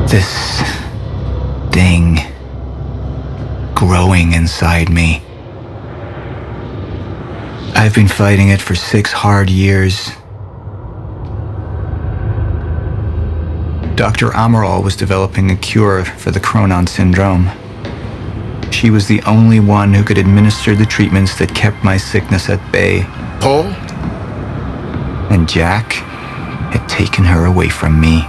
This thing growing inside me. I've been fighting it for 6 hard years. Dr. Amaral was developing a cure for the Cronon syndrome. She was the only one who could administer the treatments that kept my sickness at bay. Paul? And Jack had taken her away from me.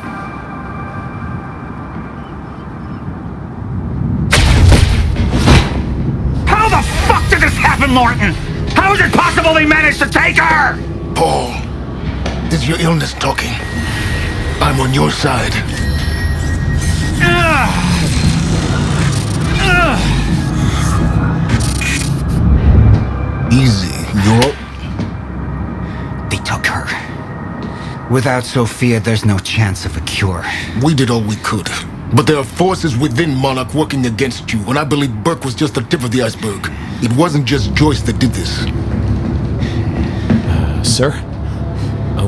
How the fuck did this happen, Morton? How is it possible they managed to take her? Paul, this is your illness talking. I'm on your side. Easy, you're... They took her. Without Sophia, there's no chance of a cure. We did all we could. But there are forces within Monarch working against you, and I believe Burke was just the tip of the iceberg. It wasn't just Joyce that did this. Sir?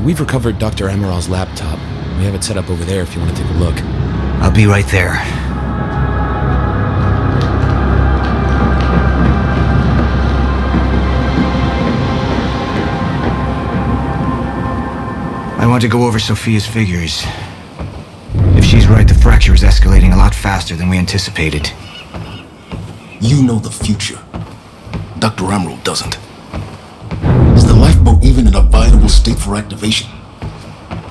We've recovered Dr. Amaral's laptop. We have it set up over there if you want to take a look. I'll be right there. I want to go over Sophia's figures. If she's right, the fracture is escalating a lot faster than we anticipated. You know the future. Dr. Amaral doesn't. Is the lifeboat even in a viable state for activation?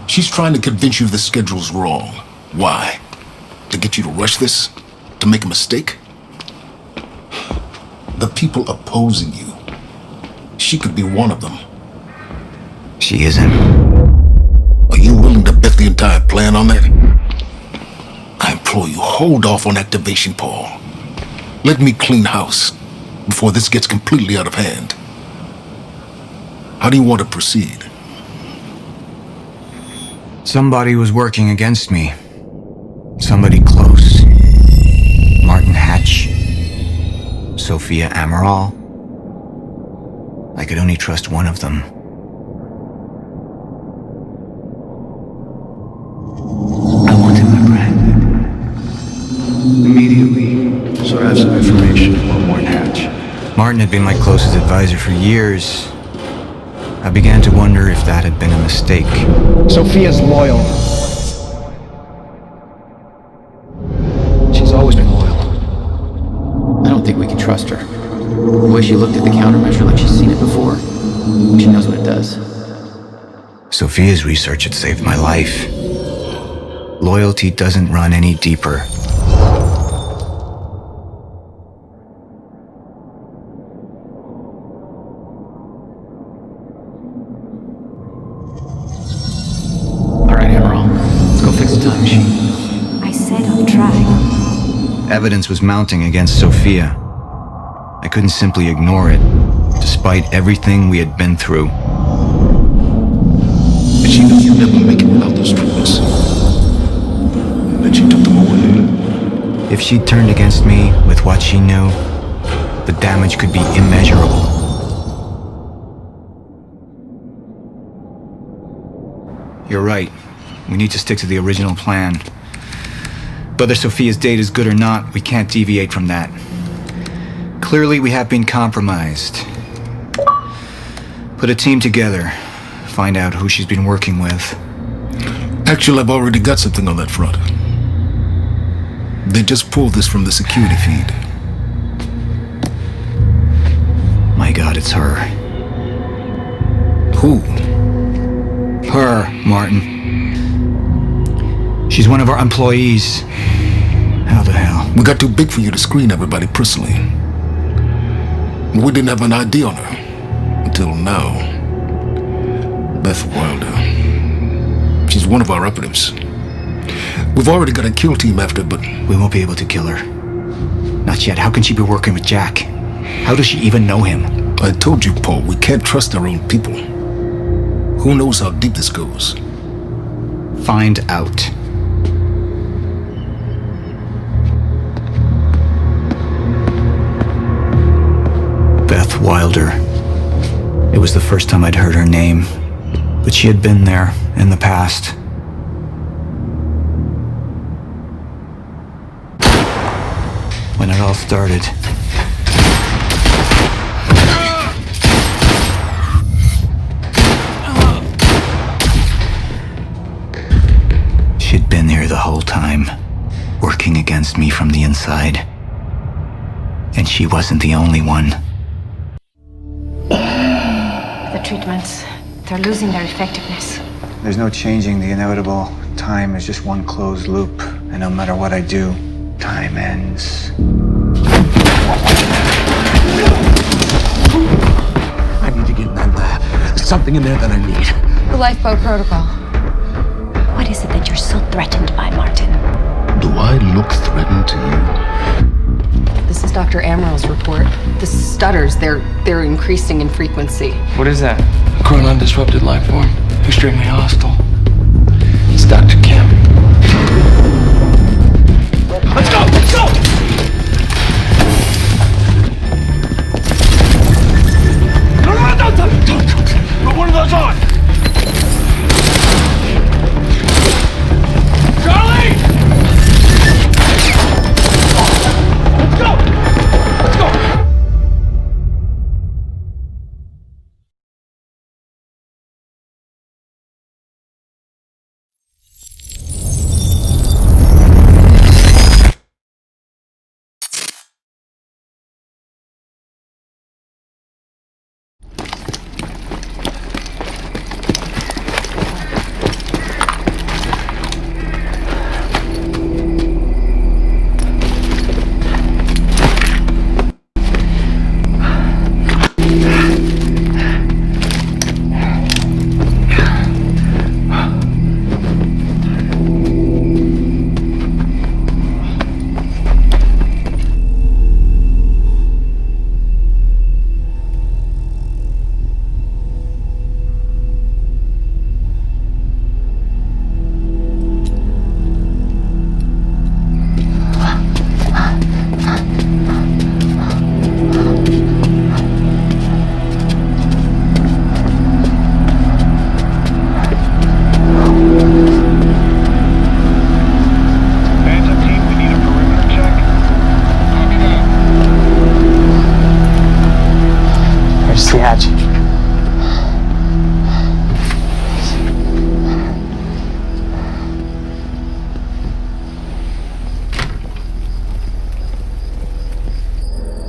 She's trying to convince you the schedule's wrong. Why? To get you to rush this? To make a mistake? The people opposing you. She could be one of them. She isn't. Are you willing to bet the entire plan on that? I implore you, hold off on activation, Paul. Let me clean house before this gets completely out of hand. How do you want to proceed? Somebody was working against me. Somebody close. Martin Hatch. Sophia Amaral. I could only trust one of them. I wanted my brand. Immediately. So I have some information about Martin Hatch. Martin had been my closest advisor for years. I began to wonder if that had been a mistake. Sophia's loyal. She's always been loyal. I don't think we can trust her. The way she looked at the countermeasure like she's seen it before. She knows what it does. Sophia's research had saved my life. Loyalty doesn't run any deeper. Time machine. I said I'll try. Evidence was mounting against Sophia. I couldn't simply ignore it, despite everything we had been through. And she knew you'd never make it without those treatments. And then she took them away. If she'd turned against me with what she knew, the damage could be immeasurable. You're right. We need to stick to the original plan. Whether Sophia's date is good or not, we can't deviate from that. Clearly, we have been compromised. Put a team together. Find out who she's been working with. Actually, I've already got something on that front. They just pulled this from the security feed. My God, it's her. Who? Her, Martin. She's one of our employees. How the hell? We got too big for you to screen everybody personally. We didn't have an ID on her. Until now. Beth Wilder. She's one of our operatives. We've already got a kill team after, but... We won't be able to kill her. Not yet. How can she be working with Jack? How does she even know him? I told you, Paul, we can't trust our own people. Who knows how deep this goes? Find out. Beth Wilder. It was the first time I'd heard her name, but she had been there in the past. all started. She'd been here the whole time, working against me from the inside. And she wasn't the only one. The treatments, they're losing their effectiveness. There's no changing the inevitable. Time is just one closed loop, and no matter what I do, time ends. I need to get in that lab. There's something in there that I need. The lifeboat protocol. What is it that you're so threatened by, Martin? Do I look threatened to you? This is Dr. Amaral's report. The stutters, they're increasing in frequency. What is that? Chronon disrupted life form. Extremely hostile. It's Dr. Kim. Let's go! Let's go! No, don't! Put one of those on! Charlie! Let's go! Let's go!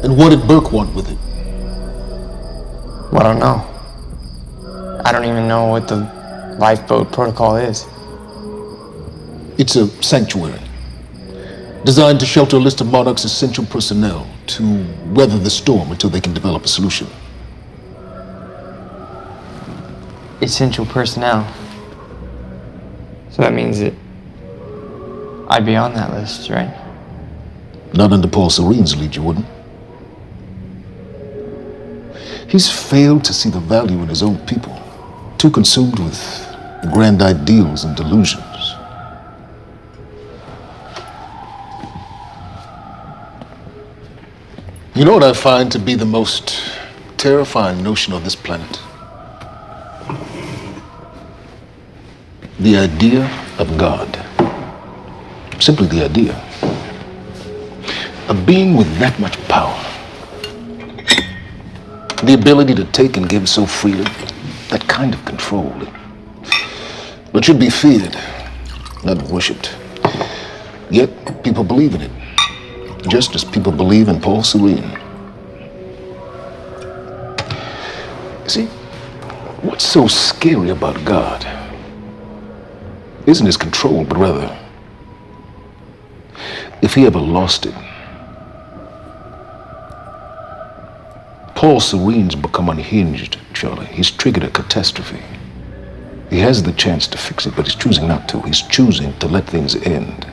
And what did Burke want with it? I don't know. I don't even know what the lifeboat protocol is. It's a sanctuary, designed to shelter a list of Monarch's essential personnel to weather the storm until they can develop a solution. Essential personnel. So that means that I'd be on that list, right? Not under Paul Serene's lead, you wouldn't. He's failed to see the value in his own people, too consumed with grand ideals and delusions. You know what I find to be the most terrifying notion on this planet? The idea of God. Simply the idea. A being with that much power. The ability to take and give so freely. That kind of control. But should be feared, not worshipped. Yet people believe in it. Just as people believe in Paul Serene. See, what's so scary about God isn't his control, but rather, if he ever lost it. Paul Serene's become unhinged, Charlie. He's triggered a catastrophe. He has the chance to fix it, but he's choosing not to. He's choosing to let things end.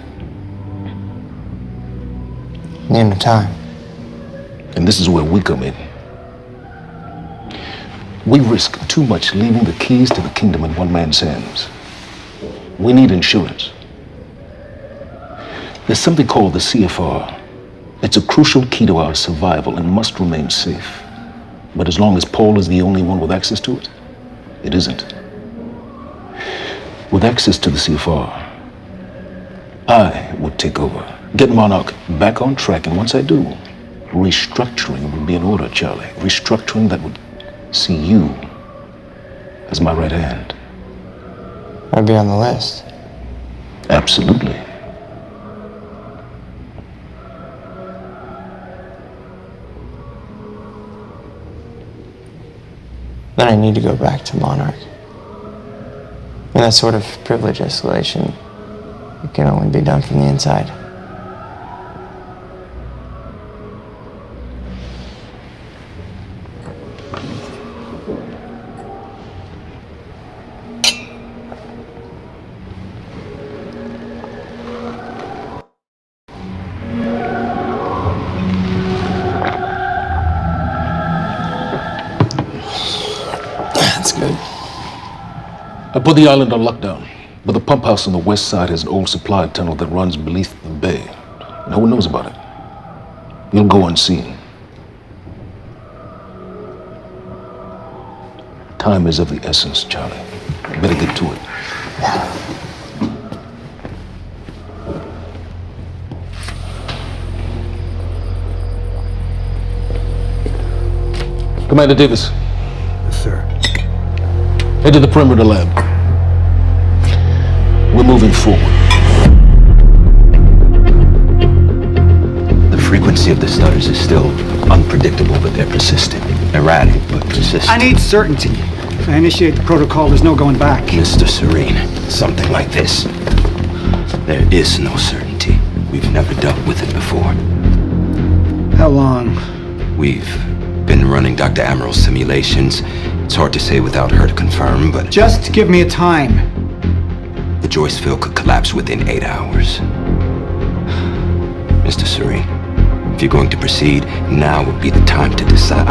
The end of time. And this is where we come in. We risk too much leaving the keys to the kingdom in one man's hands. We need insurance. There's something called the CFR. It's a crucial key to our survival and must remain safe. But as long as Paul is the only one with access to it, it isn't. With access to the CFR, I would take over. Get Monarch back on track, and once I do, restructuring would be in order, Charlie. Restructuring that would see you as my right hand. I'd be on the list. Absolutely. Then I need to go back to Monarch. And that sort of privilege escalation, it can only be done from the inside. That's good. I put the island on lockdown, but the pump house on the west side has an old supply tunnel that runs beneath the bay. No one knows about it. You'll go unseen. Time is of the essence, Charlie. Better get to it. Commander Davis. Yes, sir. Head to the perimeter lab. We're moving forward. The frequency of the stutters is still unpredictable, but they're persistent. Erratic, but persistent. I need certainty. If I initiate the protocol, there's no going back. Mr. Serene, something like this. There is no certainty. We've never dealt with it before. How long? We've been running Dr. Amaral's simulations. It's hard to say without her to confirm, but... Just give me a time. The Joyce field could collapse within 8 hours. Mr. Serene, if you're going to proceed, now would be the time to decide.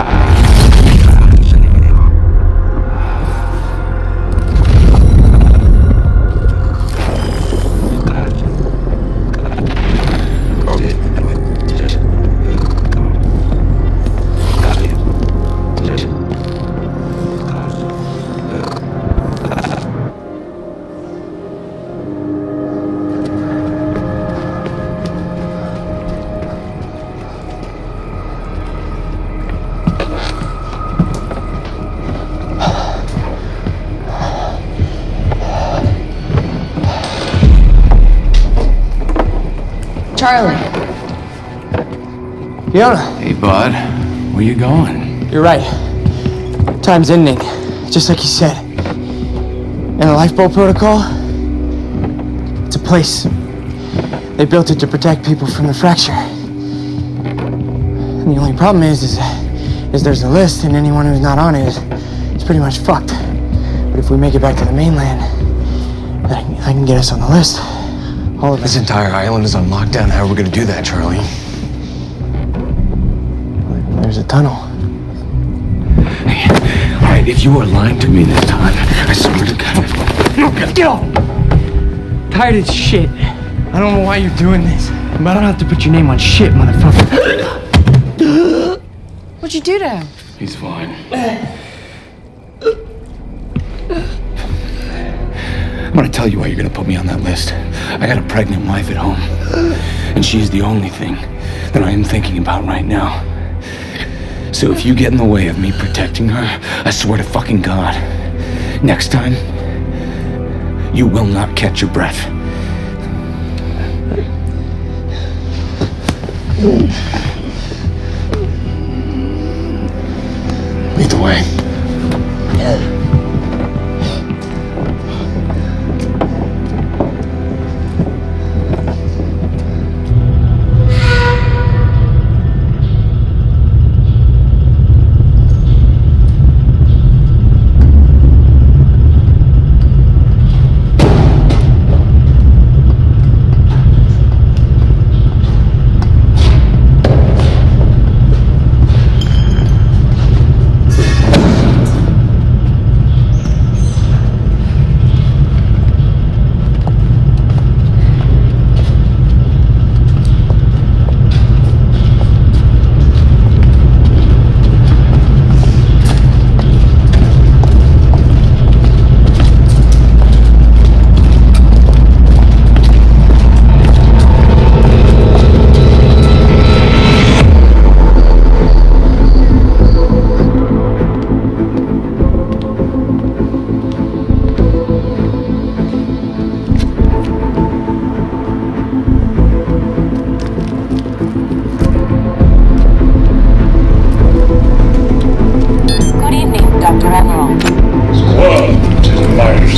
Charlie. Fiona, Hey, bud. Where you going? you're right. Time's ending, just like you said. And the lifeboat protocol, it's a place. They built it to protect people from the fracture. And the only problem is there's a list, and anyone who's not on it is pretty much fucked. But if we make it back to the mainland, I can get us on the list. All of us. This entire island is on lockdown. How are we gonna do that, Charlie? There's a tunnel. Hey, all right, if you are lying to me this time, I swear to God. Get off! Tired as shit. I don't know why you're doing this, but I don't have to put your name on shit, motherfucker. What'd you do to him? He's fine. I'm gonna tell you why you're gonna put me on that list. I got a pregnant wife at home, and she's the only thing that I am thinking about right now. So if you get in the way of me protecting her, I swear to fucking God, next time, you will not catch your breath. Lead the way.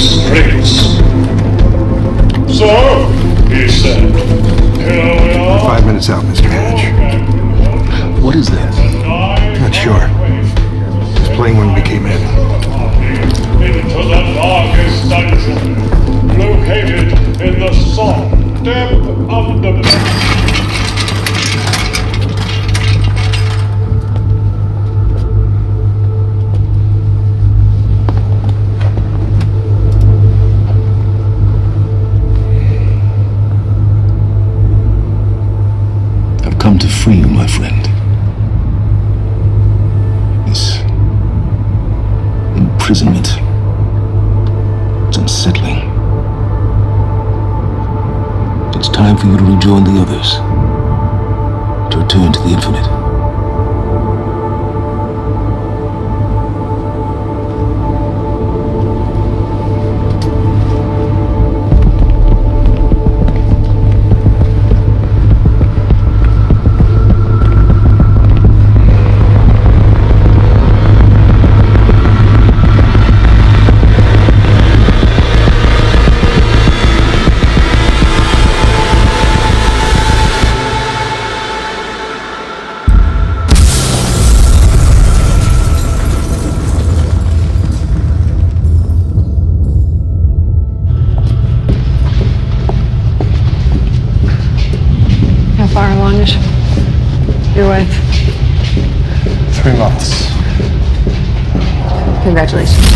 disgrace. So, he said, here we are. 5 minutes out, Mr. Hatch. What is that? Not sure. Just playing when we came in. Into the darkest dungeon, located in the soft depth of the... Come to free you, my friend. This imprisonment, it's unsettling. It's time for you to rejoin the others, to return to the infinite. Far along is your wife? 3 months. Congratulations.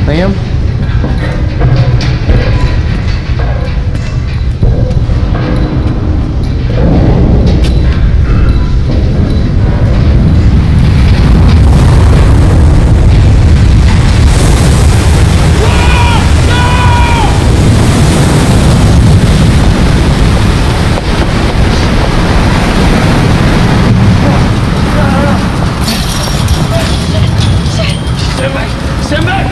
Liam? Stand back!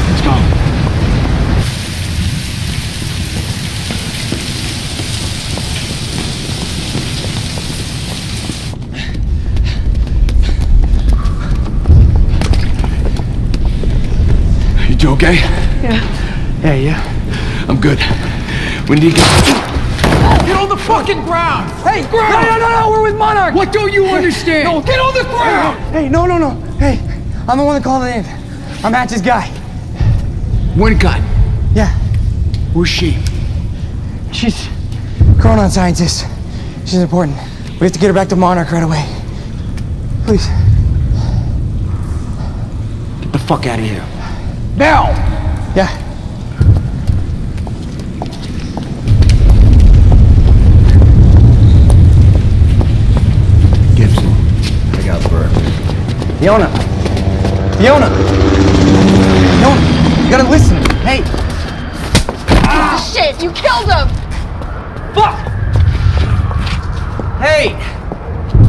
Let's go. You okay? Yeah, yeah. I'm good. We need to get on the fucking ground! Hey, no, we're with Monarch! What don't you understand? No, get on the ground! Hey, no. Hey, I'm the one that called it in. I'm Hatch's guy. One gun. Yeah. Where's she? She's chronon scientist. She's important. We have to get her back to Monarch right away. Please. Get the fuck out of here. Now! Yeah. Fiona, you gotta listen. Hey. Shit, you killed him! Fuck! Hey!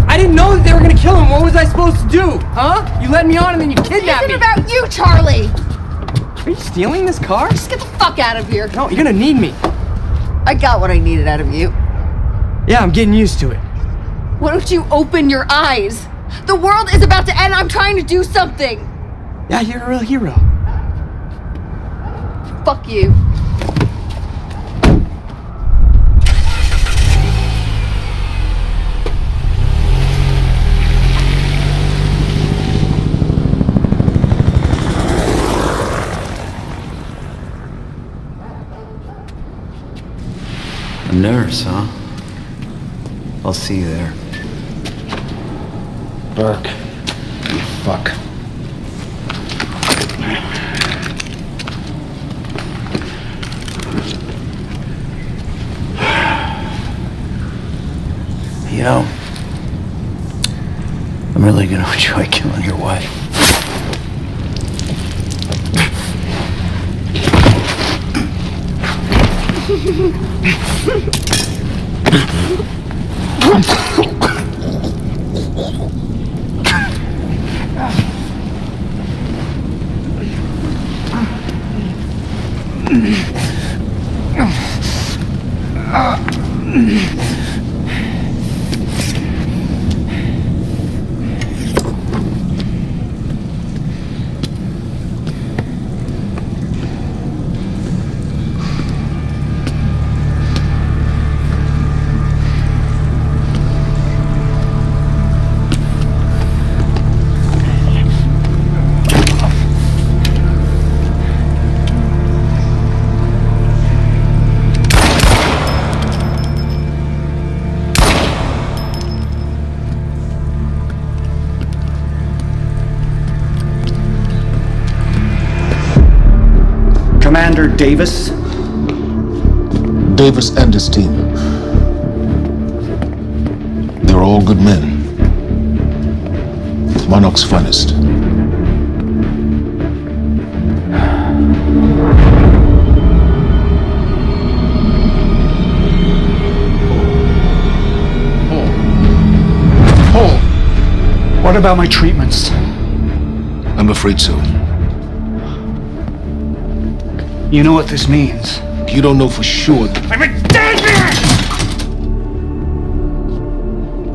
I didn't know that they were gonna kill him. What was I supposed to do? Huh? You led me on and then you kidnapped me. It isn't about you, Charlie! Are you stealing this car? Just get the fuck out of here. No, you're gonna need me. I got what I needed out of you. Yeah, I'm getting used to it. Why don't you open your eyes? The world is about to end. I'm trying to do something. Yeah, you're a real hero. Fuck you. A nurse, huh? I'll see you there. Burke. You fuck. You know, I'm really gonna enjoy killing your wife. Commander Davis? Davis and his team. They're all good men. Monarch's finest. What about my treatments? I'm afraid so. You know what this means? You don't know for sure. I'm in danger!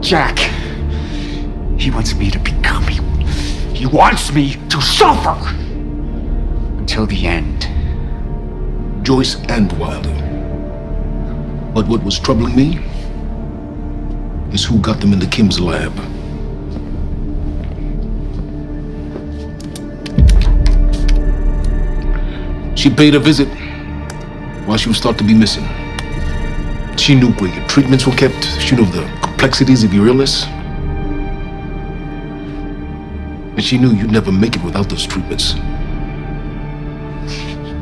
Jack. He wants me to become you. He wants me to suffer. Until the end. Joyce and Wilder. But what was troubling me is who got them into Kim's lab. She paid a visit while she was thought to be missing. She knew where your treatments were kept. She knew the complexities of your illness. And she knew you'd never make it without those treatments.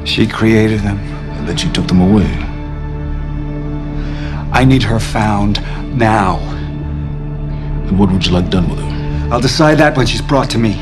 She created them. And then she took them away. I need her found now. And what would you like done with her? I'll decide that when she's brought to me.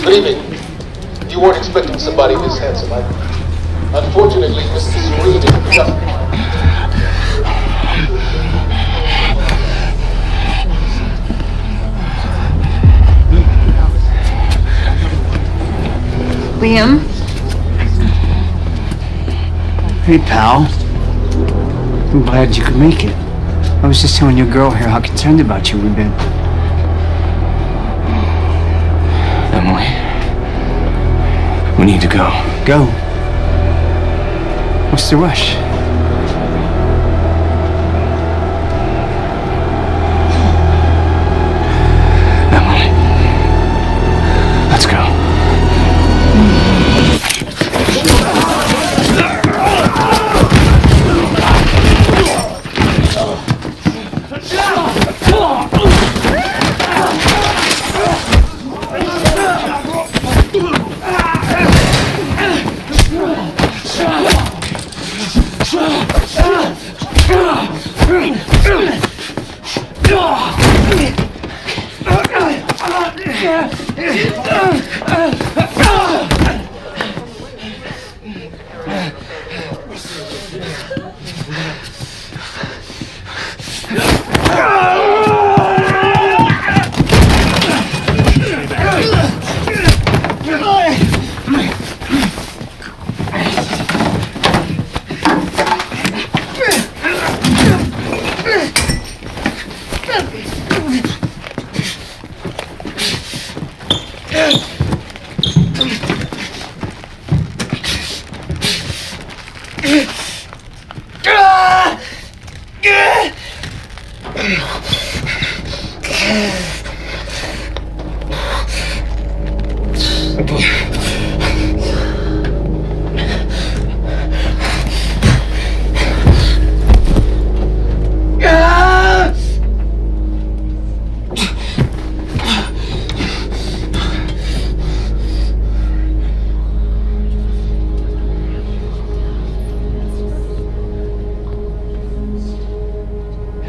Good evening. You weren't expecting somebody this handsome, unfortunately, Mrs. Reed is just... Liam? Hey, pal. I'm glad you could make it. I was just telling your girl here how concerned about you we've been. Emily. We need to go. Go? What's the rush? Emily. Let's go.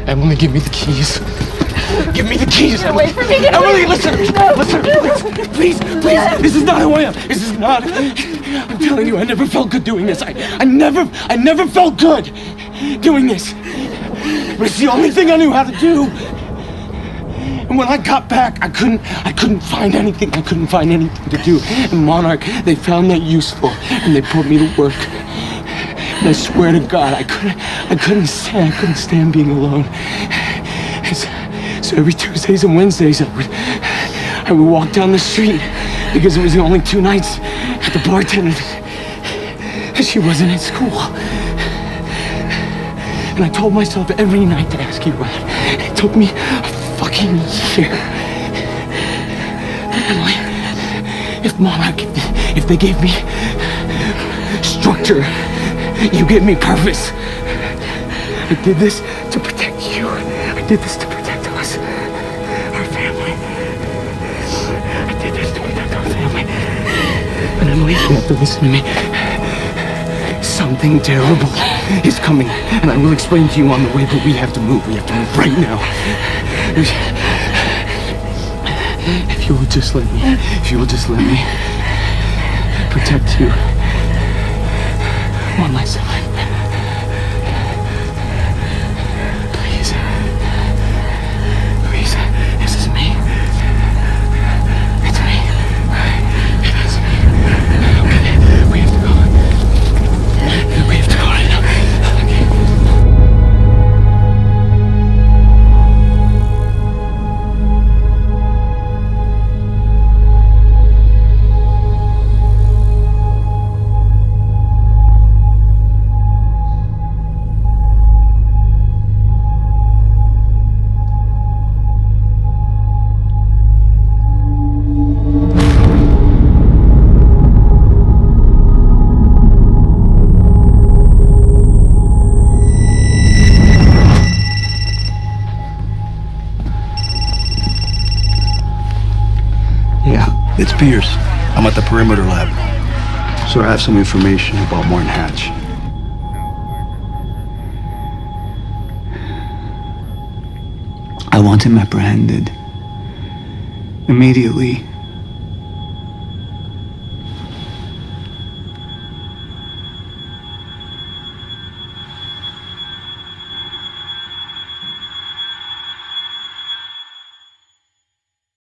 Emily, give me the keys. Give me the keys. Get away from me. Emily, listen, please. This is not who I am. This is not. I'm telling you, I never felt good doing this. I never felt good doing this. But it's the only thing I knew how to do. And when I got back, I couldn't find anything. I couldn't find anything to do. And Monarch, they found that useful, and they put me to work. And I swear to God, I couldn't stand being alone. So every Tuesdays and Wednesdays, I would walk down the street because it was the only 2 nights at the bartender. She wasn't at school. And I told myself every night to ask you out. It took me a fucking year. Emily, if Monarch, if they gave me structure, you gave me purpose. I did this to protect you. I did this to protect us. Our family. I did this to protect our family. And Emily, you have to listen to me. Something terrible is coming. And I will explain to you on the way, but we have to move. We have to move right now. If you will just let me protect you. One last time. Please. Please. This is me. It's me. It is me. Okay. We have to go. We have to go right now. Okay. It's Pierce. I'm at the perimeter lab. So I have some information about Martin Hatch. I want him apprehended. Immediately.